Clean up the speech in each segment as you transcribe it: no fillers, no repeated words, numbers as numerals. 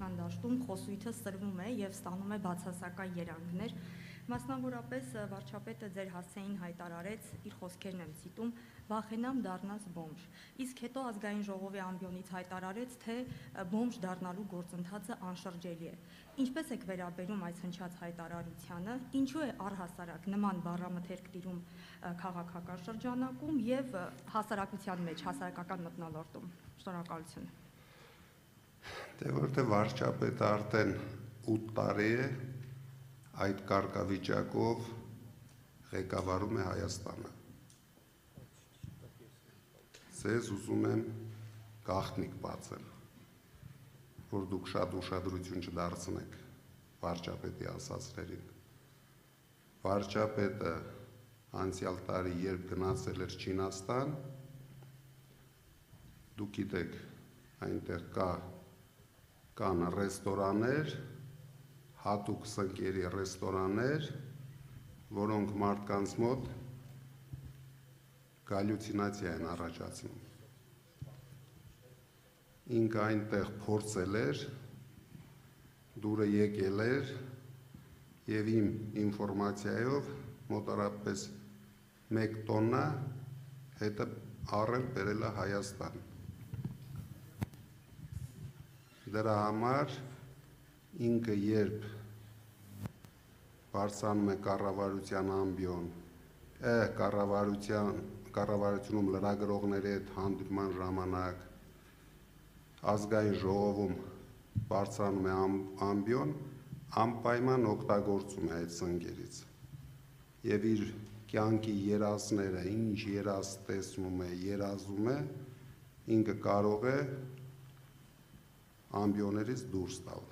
կառավարության դաշտում խոսույթը սրվում է եւ ստանում է բացասական երանգներ։ Մասնավորապես վարչապետը ձեր հասցեին հայտարարեց, իր խոսքերն եմ ցիտում, վախենամ դառնաս բոմժ։ Իսկ հետո ազգային ժողովի ամբիոնից հայտարարեց, թե բոմժ դառնալու գործընթացը անշրջելի է։ Ինչպես եք վերաբերում այս հնչած հայտարարությանը, ինչու է առհասարակ նման բառամթերք տիրում քաղաքական շրջանակում եւ հասարակության մեջ, հասարակական մթնոլորտում։ Շնորհակալություն։ Դե որտե վարչապետը արդեն 8 տարի է այդ կարգավիճակով ղեկավարում է Հայաստանը։ Ձեզ ուզում եմ գաղտնիք բացել, որ դուք շատ ուշադրություն չդարձնեք վարչապետի ասածներին։ Վարչապետը անցյալ տարի երբ գնացել էր Չինաստան, դուք գիտեք, այնտեղ կան ռեստորաններ, հատուկ սնկերի ռեստորաններ, որոնք մարդկանց մոտ գալյուցինացիա են առաջացնում։ Ինքը այնտեղ փորձել էր, դուրը եկել էր եւ իմ ինֆորմացիայով մոտարապես 1 տոննա հետը առել բերել է Հայաստան։ Դրա համար ինքը երբ բարձրանում է կառավարության ամբիոն, կառավարությունում լրագրողների հետ հանդիպման ժամանակ, ազգային ժողովում բարձրանում է ամբիոն, անպայման օգտագործում է այդ սնկերից։ Եվ իր կյանքի երազները, ինչ երազ տեսնում է, երազում է, ինքը կարող է ամբիոներից դուրս տալ։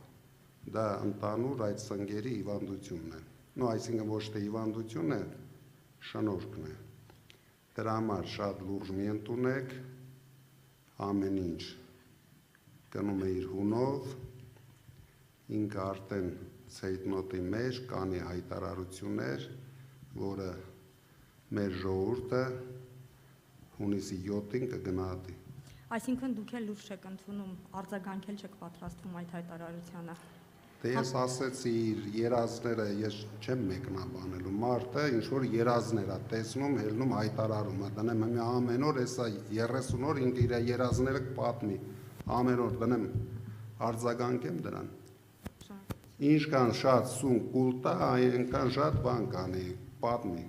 Դա ընդհանուր այդ սնկերի հիվանդությունն է։ Այսինքն ոչ թե հիվանդություն է, շնորհքն է։ Դրա համար շատ լուրջ մի ընդունեք, ամեն ինչ գնում է իր հունով, ինքը արդեն ցեյթնոտի մեջ կանի հայտարարություններ, որը մեր ժողովուրդը հունիսի 7-ին կգնահատի։ Այսինքն դուք էլ լուրջ չեք ընդունում, արձագանքել չեք պատրաստվում այդ հայտարարությանը։ Դե ես ասեցի իր երազները, ես չեմ մեկնաբանելու, մարդը ինչ որ երազներ է տեսնում, ելնում հայտարարում է, դնեմ ամեն օր, հեսա 30 օր ինքը իր երազները կպատմի, ամեն օր դնեմ արձագանքեմ դրան։ Ինչքան շատ սուն կուլ տա, այնքան շատ բան կանի, պատմի։